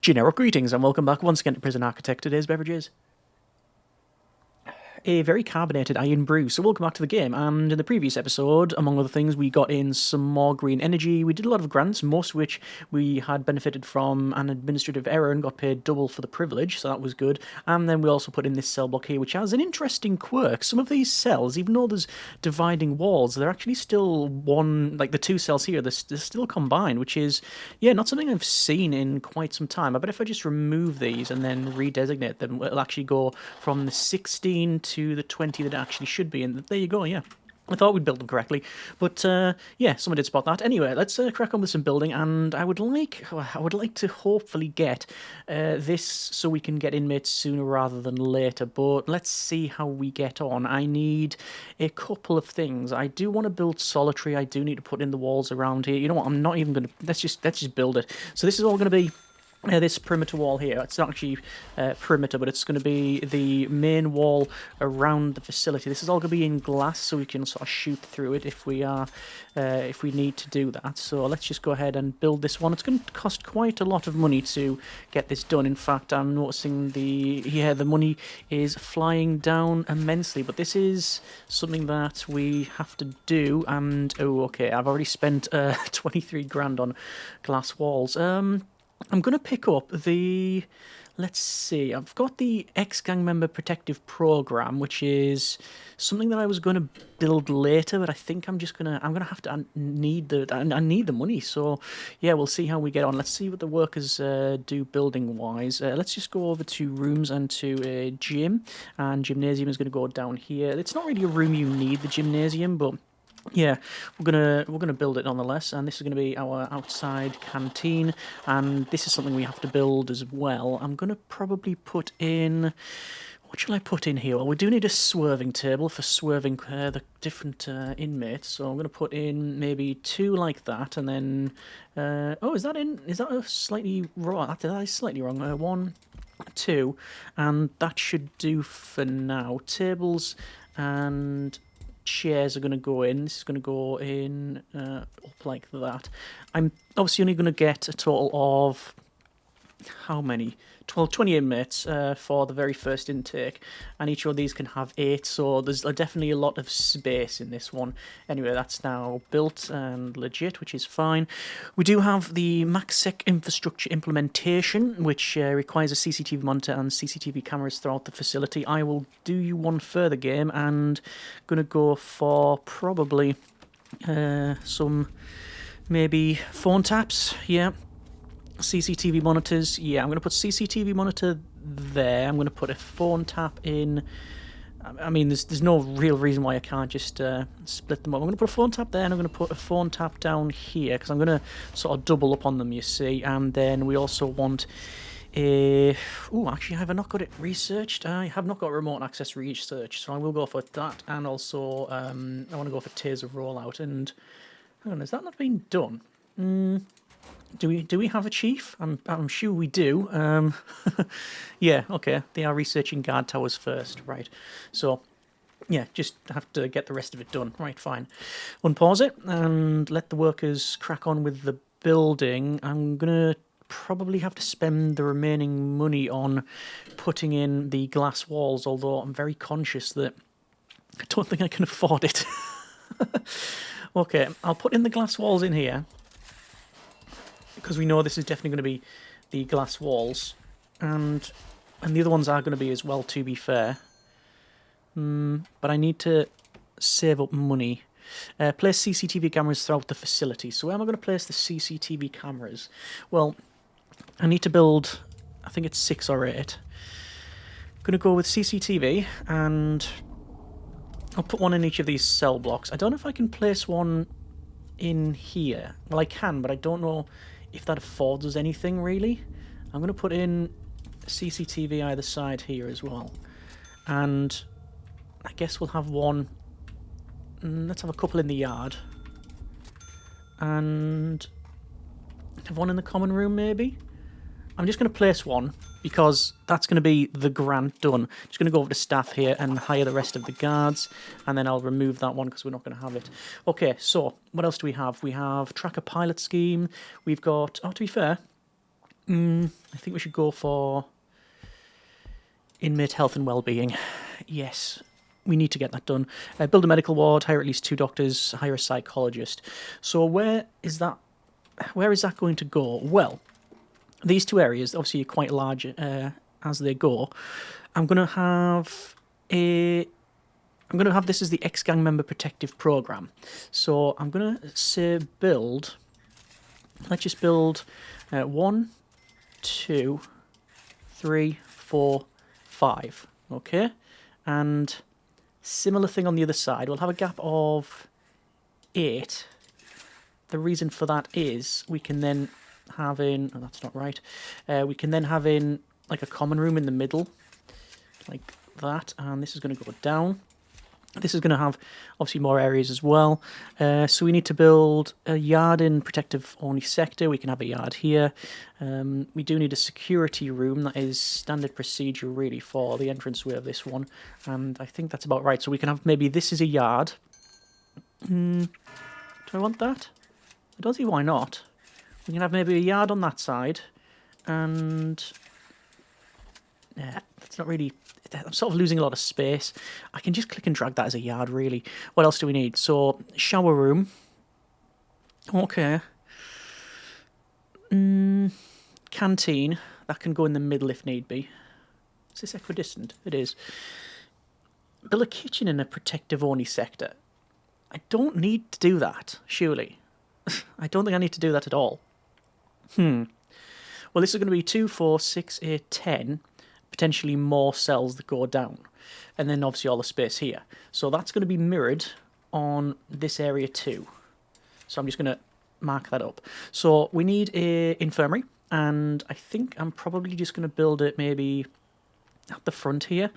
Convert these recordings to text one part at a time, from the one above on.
Generic greetings and welcome back once again to Prison Architect. Today's beverage is a very carbonated iron brew. So welcome back to the game, and in the previous episode, among other things, we got in some more green energy. We did a lot of grants, most of which we had benefited from an administrative error and got paid double for the privilege, so that was good. And then we also put in this cell block here, which has an interesting quirk. Some of these cells, even though there's dividing walls, they're actually still one, like the two cells here, they're still combined, which is, yeah, not something I've seen in quite some time. I bet if I just remove these and then redesignate them, it'll actually go from the 16 to the 20 that it actually should be, and there you go, yeah. I thought we'd build them correctly, but yeah, someone did spot that. Anyway, let's crack on with some building, and I would like to hopefully get this so we can get inmates sooner rather than later. But let's see how we get on. I need a couple of things. I do want to build solitary. I do need to put in the walls around here. You know what? I'm not even going to. Let's just build it. So this is all going to be. This perimeter wall here, it's not actually perimeter, but it's going to be the main wall around the facility. This is all going to be in glass, so we can sort of shoot through it if we need to do that. So let's just go ahead and build this one. It's going to cost quite a lot of money to get this done. In fact, I'm noticing the money is flying down immensely, but this is something that we have to do. And oh, okay, I've already spent 23 grand on glass walls. I'm going to pick up the, let's see, I've got the ex-gang member protective program, which is something that I was going to build later, but I think I'm going to have to, I need the money, so yeah, we'll see how we get on. Let's see what the workers do building-wise. Let's just go over to rooms and to a gym, and gymnasium is going to go down here. It's not really a room you need, the gymnasium, but yeah, we're gonna build it nonetheless, and this is gonna be our outside canteen, and this is something we have to build as well. I'm gonna probably put in. What shall I put in here? Well, we do need a swerving table for swerving the different inmates, so I'm gonna put in maybe two like that, and then oh, is that a slightly wrong? That is slightly wrong. One, two, and that should do for now. Tables and chairs are going to go in. This is going to go in up like that. I'm obviously only going to get a total of how many? 20 inmates for the very first intake, and each of these can have 8, so there's definitely a lot of space in this one. Anyway, that's now built and legit, which is fine. We do have the MaxSec infrastructure implementation, which requires a CCTV monitor and CCTV cameras throughout the facility. I will do you one further game, and going to go for probably some maybe phone taps, yeah. CCTV monitors, yeah, I'm going to put CCTV monitor there. I'm going to put a phone tap in. I mean, there's no real reason why I can't just split them up. I'm going to put a phone tap there, and I'm going to put a phone tap down here, because I'm going to sort of double up on them, you see. And then we also want a... Oh, actually, have I not got it researched? I have not got remote access research, so I will go for that. And also, I want to go for taser rollout. And hang on, has that not been done? Do we have a chief? I'm sure we do. Yeah, okay. They are researching guard towers first, right? So, yeah, just have to get the rest of it done. Right, fine. Unpause it and let the workers crack on with the building. I'm gonna probably have to spend the remaining money on putting in the glass walls, although I'm very conscious that I don't think I can afford it. Okay, I'll put in the glass walls in here, because we know this is definitely going to be the glass walls, and the other ones are going to be as well, to be fair. But I need to save up money. Place CCTV cameras throughout the facility. So where am I going to place the CCTV cameras? Well, I need to build, I think it's 6 or 8. I'm going to go with CCTV, and I'll put one in each of these cell blocks. I don't know if I can place one in here. Well, I can, but I don't know if that affords us anything, really. I'm going to put in CCTV either side here as well. And I guess we'll have one... Let's have a couple in the yard. And have one in the common room, maybe? I'm just going to place one, because that's going to be the grant done. Just going to go over to staff here and hire the rest of the guards, and then I'll remove that one because we're not going to have it. Okay, so what else do we have? We have tracker pilot scheme. We've got, oh, to be fair, I think we should go for inmate health and well-being. Yes, we need to get that done. Build a medical ward, hire at least 2 doctors, hire a psychologist. So where is that going to go? Well, these 2 areas obviously are quite large as they go. I'm going to have this as the ex-gang member protective program. So I'm going to say build. Let's just build 1, 2, 3, 4, 5. Okay, and similar thing on the other side. We'll have a gap of 8. The reason for that is we can then have in. Oh, that's not right. We can then have in like a common room in the middle, like that, and this is going to go down. This is going to have obviously more areas as well. So we need to build a yard in protective only sector. We can have a yard here. We do need a security room. That is standard procedure really for the entranceway of this one. And I think that's about right. So we can have maybe this is a yard. Do I want that? I don't see why not. We can have maybe a yard on that side. And yeah, that's not really... I'm sort of losing a lot of space. I can just click and drag that as a yard, really. What else do we need? So, shower room. Okay. Canteen. That can go in the middle if need be. Is this equidistant? It is. Build a kitchen in a protective-only sector. I don't need to do that, surely. I don't think I need to do that at all. Well, this is going to be 2, 4, 6, 8, 10... potentially more cells that go down, and then obviously all the space here. So that's going to be mirrored on this area too. So I'm just going to mark that up. So we need a infirmary, and I think I'm probably just going to build it maybe at the front here.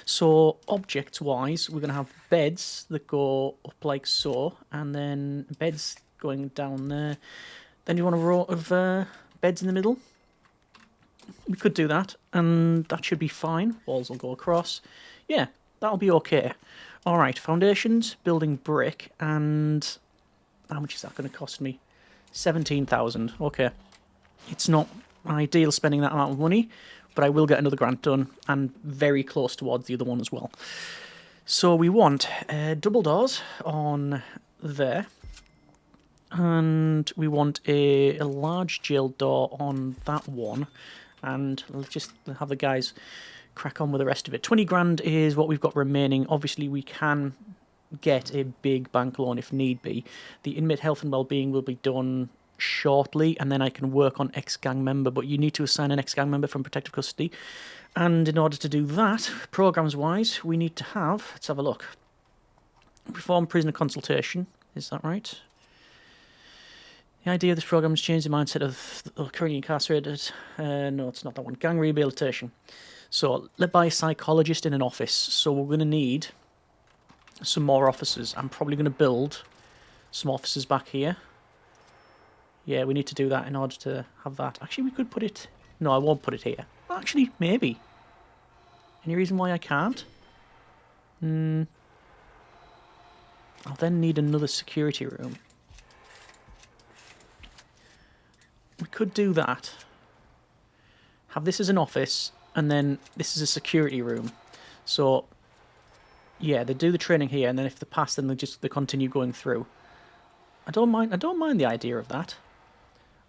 So objects wise, we're going to have beds that go up like so, and then beds going down there. Then you want a row of beds in the middle. We could do that, and that should be fine. Walls will go across. Yeah, that'll be okay. All right, foundations, building brick, and how much is that going to cost me? 17,000. Okay. It's not ideal spending that amount of money, but I will get another grant done, and very close towards the other one as well. So we want double doors on there, and we want a large jail door on that one. And let's just have the guys crack on with the rest of it. 20 grand is what we've got remaining. Obviously, we can get a big bank loan if need be. The inmate health and well-being will be done shortly, and then I can work on ex-gang member, but you need to assign an ex-gang member from protective custody. And in order to do that, programs-wise, we need to have... Let's have a look. Reform prisoner consultation. Is that right? The idea of this program has changed the mindset of the currently incarcerated. No, it's not that one. Gang rehabilitation. So, led by a psychologist in an office. So we're going to need some more officers. I'm probably going to build some officers back here. Yeah, we need to do that in order to have that. Actually, we could put it... No, I won't put it here. Well, actually, maybe. Any reason why I can't? I'll then need another security room. We could do that. Have this as an office, and then this is a security room. So, yeah, they do the training here, and then if they pass, then they continue going through. I don't mind the idea of that.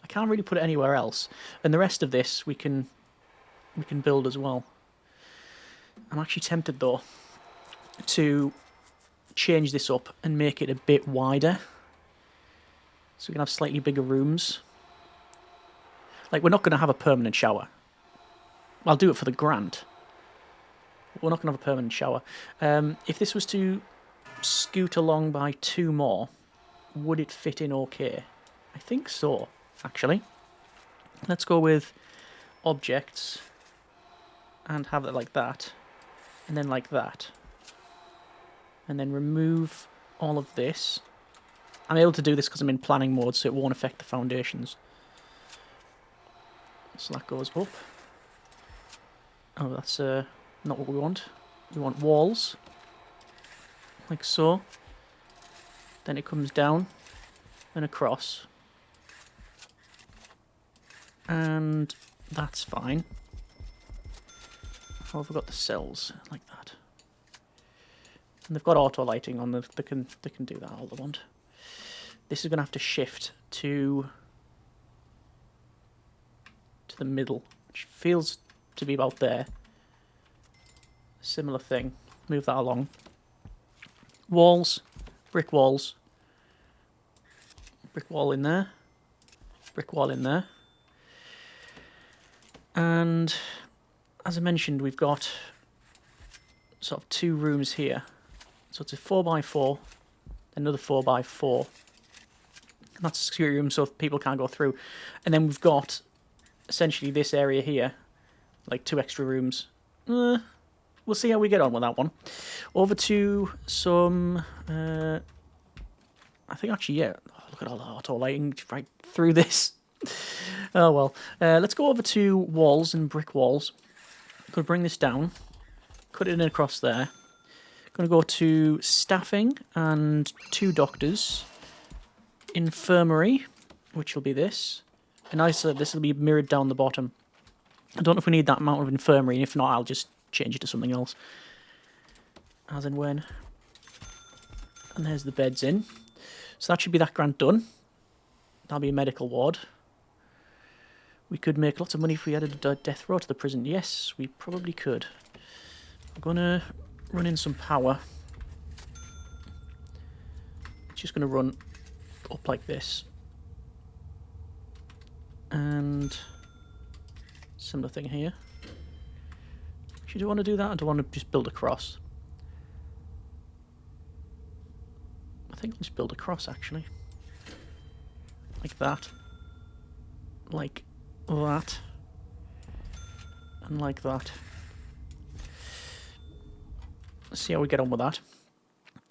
I can't really put it anywhere else. And the rest of this we can build as well. I'm actually tempted though to change this up and make it a bit wider. So we can have slightly bigger rooms. Like, we're not going to have a permanent shower. I'll do it for the grant. We're not going to have a permanent shower. If this was to scoot along by 2 more, would it fit in okay? I think so, actually. Let's go with objects and have it like that, and then like that. And then remove all of this. I'm able to do this because I'm in planning mode, so it won't affect the foundations. So that goes up. Oh, that's not what we want. We want walls, like so. Then it comes down and across. And That's fine. How have we got the cells like that? And they've got auto lighting on the. They can do that all they want. This is going to have to shift to the middle, which feels to be about there. Similar thing. Move that along. Walls, brick walls. Brick wall in there. Brick wall in there. And as I mentioned, we've got sort of 2 rooms here. So it's a 4x4, another 4x4. And that's a security room so people can't go through. And then we've got essentially this area here, like 2 extra rooms. We'll see how we get on with that one. Over to some, I think actually, yeah. Oh, look at all the auto lighting right through this. Oh well. Let's go over to walls and brick walls. Going to bring this down, cut it in across there. Going to go to staffing and 2 doctors. Infirmary, which will be this. And I said this will be mirrored down the bottom. I don't know if we need that amount of infirmary. If not, I'll just change it to something else. As and when. And there's the beds in. So that should be that grant done. That'll be a medical ward. We could make lots of money if we added a death row to the prison. Yes, we probably could. I'm going to run in some power. It's just going to run up like this. And similar thing here. Actually, do I want to do that or do I want to just build across? I think I'll just build across actually. Like that. Like that. And like that. Let's see how we get on with that.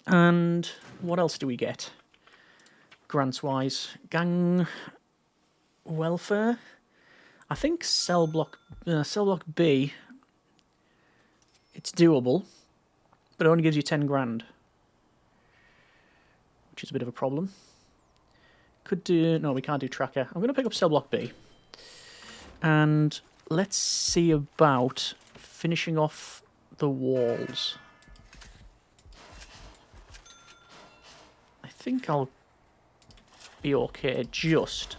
And what else do we get? Grants wise. Gang welfare. I think cell block B, it's doable, but it only gives you 10 grand, which is a bit of a problem. Could do, no, we can't do tracker. I'm going to pick up cell block B, and let's see about finishing off the walls. I think I'll be okay, just.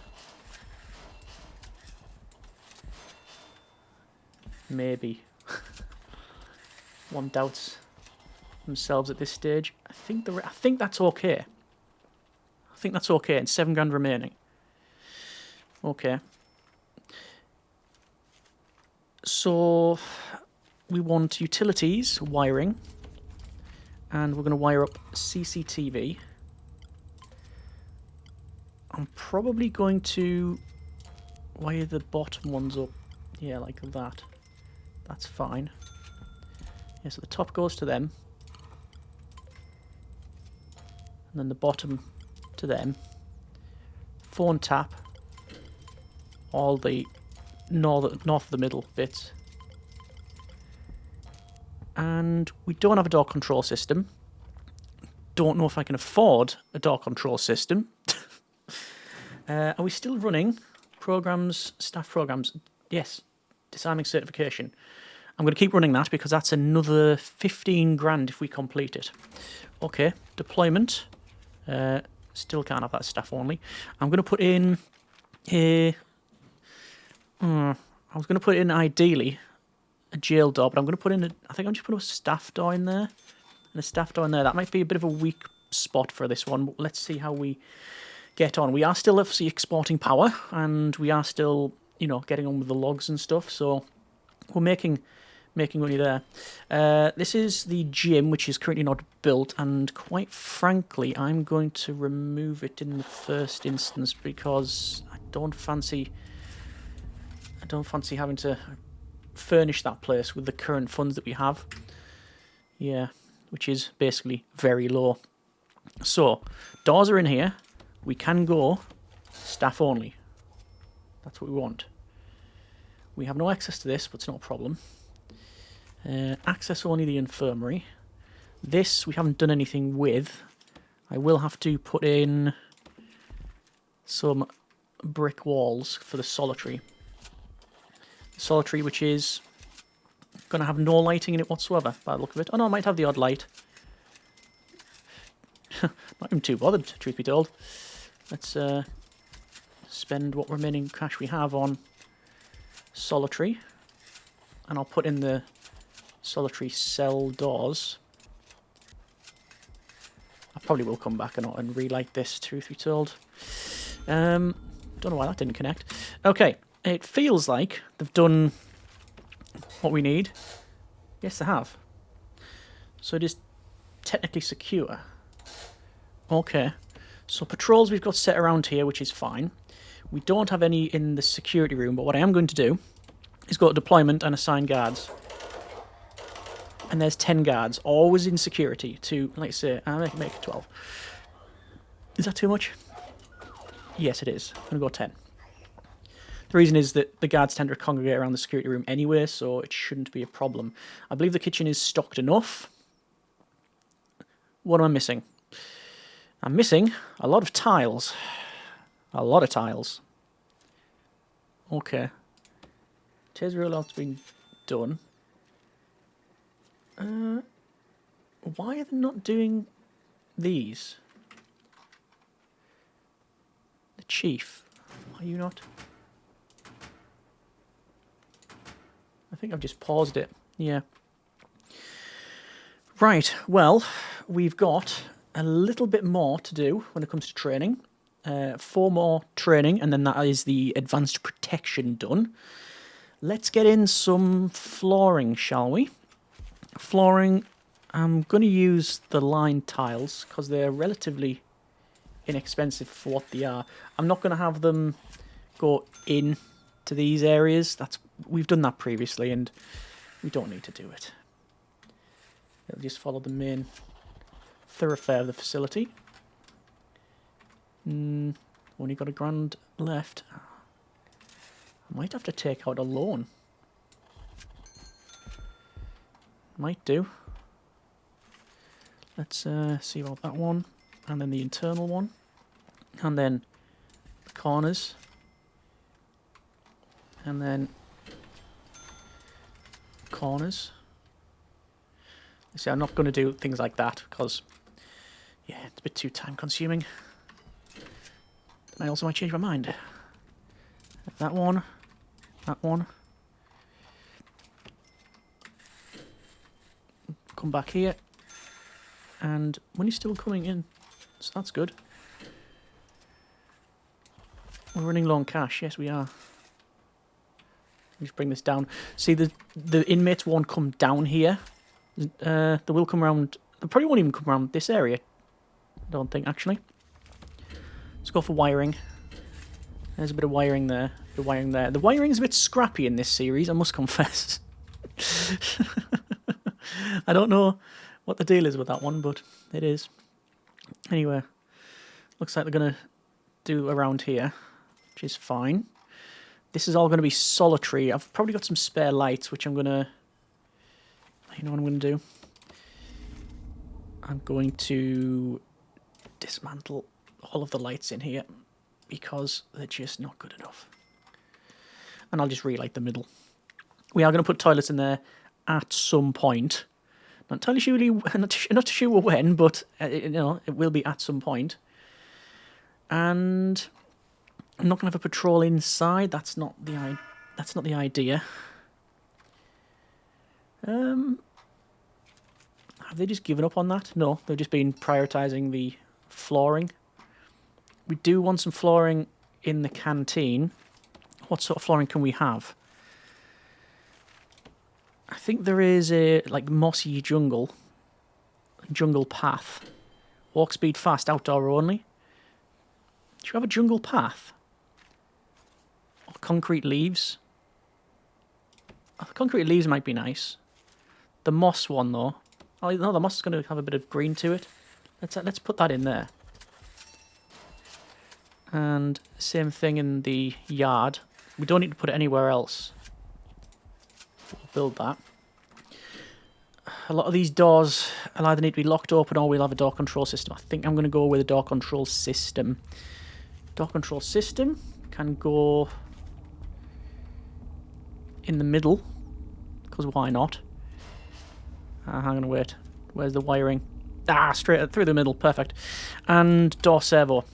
Maybe. One doubts themselves at this stage. I think that's okay. I think that's okay, and 7 grand remaining. Okay. So we want utilities, wiring, and we're going to wire up CCTV. I'm probably going to wire the bottom ones up. Yeah, like that. That's fine. Yeah, so the top goes to them. And then the bottom to them. Phone tap. All the north of the middle bits. And we don't have a door control system. Don't know if I can afford a door control system. Are we still running programs, staff programs? Yes. Disarming certification. I'm going to keep running that because that's another 15 grand if we complete it. Okay, deployment. Still can't have that staff only. I'm going to put in a... I was going to put in ideally a jail door, but I'm going to put in I think I'm just putting a staff door in there. And a staff door in there. That might be a bit of a weak spot for this one, but let's see how we get on. We are still obviously exporting power, and we are still, you know, getting on with the logs and stuff, so we're making money there. This is the gym, which is currently not built, and quite frankly, I'm going to remove it in the first instance because I don't fancy having to furnish that place with the current funds that we have. Yeah, which is basically very low. So, doors are in here. We can go staff only. That's what we want. We have no access to this, but it's not a problem. Access only the infirmary. This we haven't done anything with. I will have to put in some brick walls for the solitary. Solitary, which is going to have no lighting in it whatsoever, by the look of it. Oh no, it might have the odd light. Not even too bothered, truth be told. Let's spend what remaining cash we have on solitary. And I'll put in the solitary cell doors. I probably will come back and relight this, truth be told. Don't know why that didn't connect. Okay, it feels like they've done what we need. Yes, they have. So it is technically secure. Okay, so patrols we've got set around here, which is fine. We don't have any in the security room, but what I am going to do is go to deployment and assign guards. And there's 10 guards, always in security, to, like I say, make it 12. Is that too much? Yes, it is. I'm going to go 10. The reason is that the guards tend to congregate around the security room anyway, so it shouldn't be a problem. I believe the kitchen is stocked enough. What am I missing? I'm missing a lot of tiles. A lot of tiles. Okay. Taser rollout's been done. Why are they not doing these? The chief. Are you not? I think I've just paused it. Yeah. Right, well, we've got a little bit more to do when it comes to training. 4 more training, and then that is the advanced protection done. Let's get in some flooring, shall we? Flooring, I'm going to use the line tiles because they're relatively inexpensive for what they are. I'm not going to have them go in to these areas. We've done that previously and we don't need to do it. It'll just follow the main thoroughfare of the facility. Only got $1,000 left. I might have to take out a loan. Might do. Let's see about that one. And then the internal one. And then the corners. And then corners. See, I'm not going to do things like that because, yeah, it's a bit too time consuming. I also might change my mind. That one. That one. Come back here. And money's still coming in, so that's good. We're running low on cash. Yes, we are. Just bring this down. See, the inmates won't come down here. They will come around. They probably won't even come around this area. I don't think, actually. Let's go for wiring. There's a bit of wiring there. The wiring there. The wiring's a bit scrappy in this series, I must confess. I don't know what the deal is with that one, but it is. Anyway, looks like they're going to do around here, which is fine. This is all going to be solitary. I've probably got some spare lights, which I'm going to... You know what I'm going to do? I'm going to dismantle all of the lights in here because they're just not good enough. And I'll just relight the middle. We are going to put toilets in there at some point. Not entirely sure, not sure when, but you know, it will be at some point. And I'm not going to have a patrol inside. That's not the idea. Have they just given up on that? No, they've just been prioritising the flooring. We do want some flooring in the canteen. What sort of flooring can we have? I think there is a like mossy jungle path. Walk speed fast, outdoor only. Do you have a jungle path? Or concrete leaves? Oh, concrete leaves might be nice. The moss one though. Oh no, the moss is going to have a bit of green to it. Let's put that in there. And same thing in the yard. We don't need to put it anywhere else. We'll build that. A lot of these doors will either need to be locked open or we'll have a door control system. I think I'm going to go with a door control system. Door control system can go in the middle, because why not? Hang on, wait. Where's the wiring? Straight through the middle, perfect. And door servo.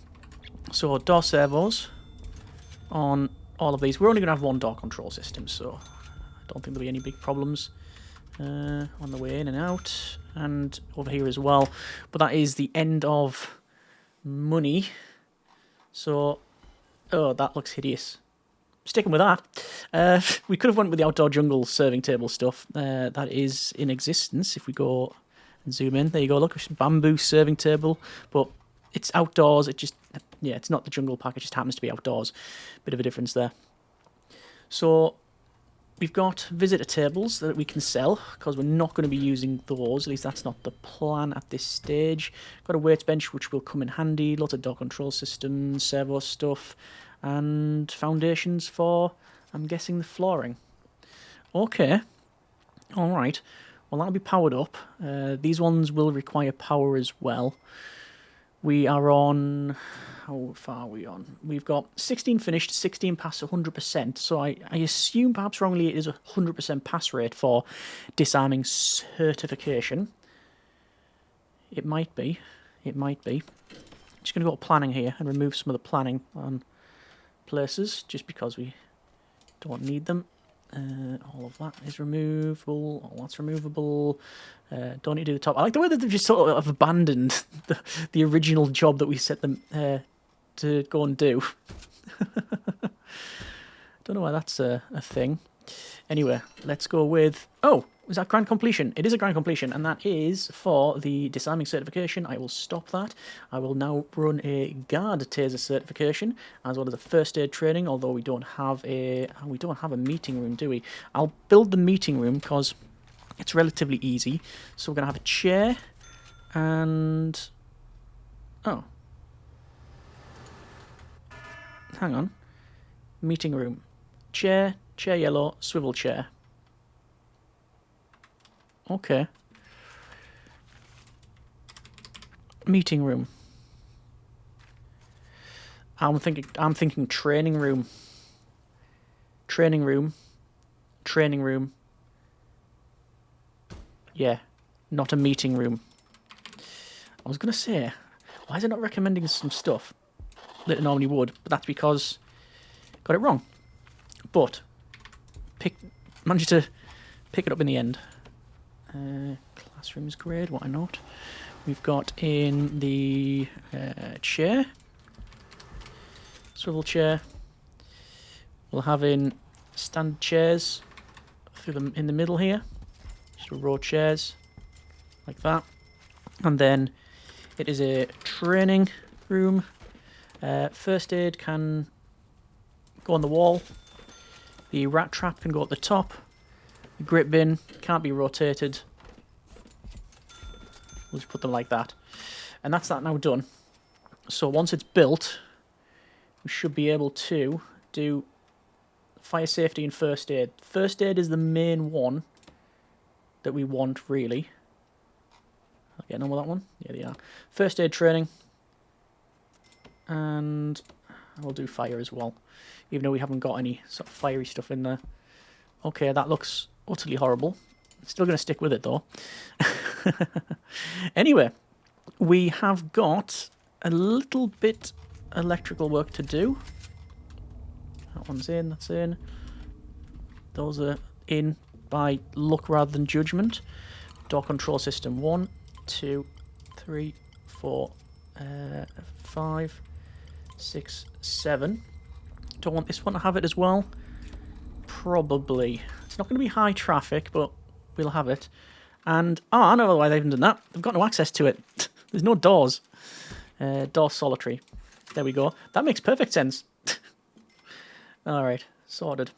So door servos on all of these. We're only going to have one door control system, so I don't think there'll be any big problems on the way in and out. And over here as well. But that is the end of money. So, oh, that looks hideous. Sticking with that, we could have went with the outdoor jungle serving table stuff. That is in existence. If we go and zoom in, there you go. Look, bamboo serving table, but it's outdoors. It just, yeah, it's not the jungle pack. It just happens to be outdoors. Bit of a difference there. So we've got visitor tables that we can sell because we're not going to be using those. At least that's not the plan at this stage. Got a weights bench which will come in handy. Lots of door control systems, servo stuff. And foundations for, I'm guessing, the flooring. Okay. Alright. Well, that'll be powered up. These ones will require power as well. We are on... How far are we on? We've got 16 finished, 16 past 100%. So I assume, perhaps wrongly, it is a 100% pass rate for disarming certification. It might be. It might be. Just going to go to planning here and remove some of the planning on places just because we don't need them. All of that is removable. All that's removable. Don't need to do the top. I like the way that they've just sort of abandoned the original job that we set them to go and do. Don't know why that's a thing. Anyway, let's go with... Oh, is that grand completion? It is a grand completion, and that is for the disarming certification. I will stop that. I will now run a guard taser certification, as well as a first aid training, although we don't have a meeting room, do we? I'll build the meeting room, because it's relatively easy. So we're going to have a chair, and... Oh. Hang on. Meeting room. Chair, chair yellow, swivel chair. Okay. Meeting room. I'm thinking training room. Training room. Training room. Yeah, not a meeting room. I was gonna say, why is it not recommending some stuff that it normally would? But that's because got it wrong. But managed to pick it up in the end. Classroom's grade, why not? We've got in the chair, swivel chair. We'll have in standard chairs through them in the middle here, just a row of chairs like that. And then it is a training room. First aid can go on the wall. The rat trap can go at the top. The grip bin can't be rotated. We'll just put them like that. And that's that now done. So once it's built, we should be able to do fire safety and first aid. First aid is the main one that we want, really. I'll get on with that one. Yeah, they are. First aid training. And we'll do fire as well, even though we haven't got any sort of fiery stuff in there. Okay, that looks utterly horrible. Still going to stick with it, though. Anyway, we have got a little bit electrical work to do. That one's in, that's in. Those are in by luck rather than judgment. Door control system 1, 2, 3, 4, 5, 6, 7. Do I want this one to have it as well? Probably. It's not going to be high traffic, but we'll have it. And, I know why they haven't done that. They've got no access to it. There's no doors. Door solitary. There we go. That makes perfect sense. Alright, sorted.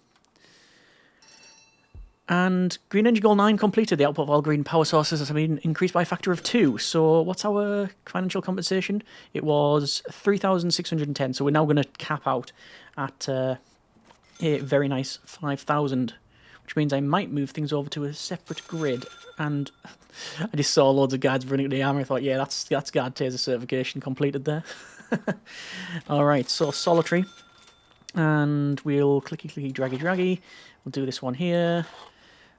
And Green Energy Goal 9 completed. The output of all green power sources has been increased by a factor of 2. So what's our financial compensation? It was 3,610. So we're now going to cap out at a very nice 5,000. Which means I might move things over to a separate grid. And I just saw loads of guards running to the army. I thought, yeah, that's guard taser certification completed there. Alright, so solitary. And we'll clicky, draggy. We'll do this one here.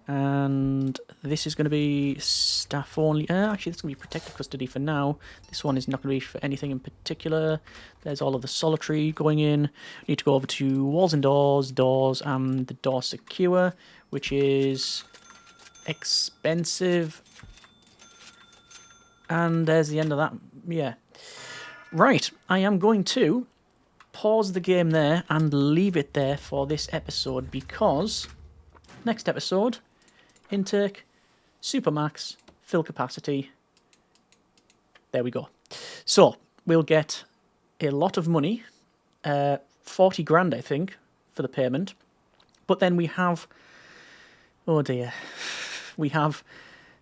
And this is going to be staff only. Actually, this is going to be protected custody for now. This one is not going to be for anything in particular. There's all of the solitary going in. Need to go over to walls and doors, and the door secure, which is expensive. And there's the end of that. Yeah. Right, I am going to pause the game there and leave it there for this episode, because next episode, intake, supermax, fill capacity. There we go. So we'll get a lot of money, 40 grand I think, for the payment. But then we have, oh dear, we have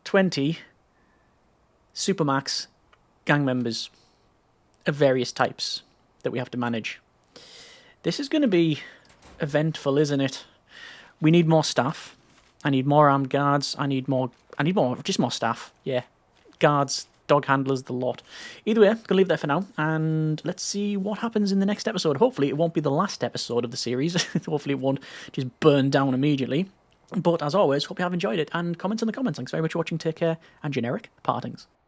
20 supermax gang members of various types that we have to manage. This is going to be eventful, isn't it? We need more staff. I need more armed guards. I need more, just more staff. Yeah. Guards, dog handlers, the lot. Either way, I'm going to leave it there for now, and let's see what happens in the next episode. Hopefully it won't be the last episode of the series. Hopefully it won't just burn down immediately. But as always, hope you have enjoyed it, and comments in the comments. Thanks very much for watching, take care, and generic partings.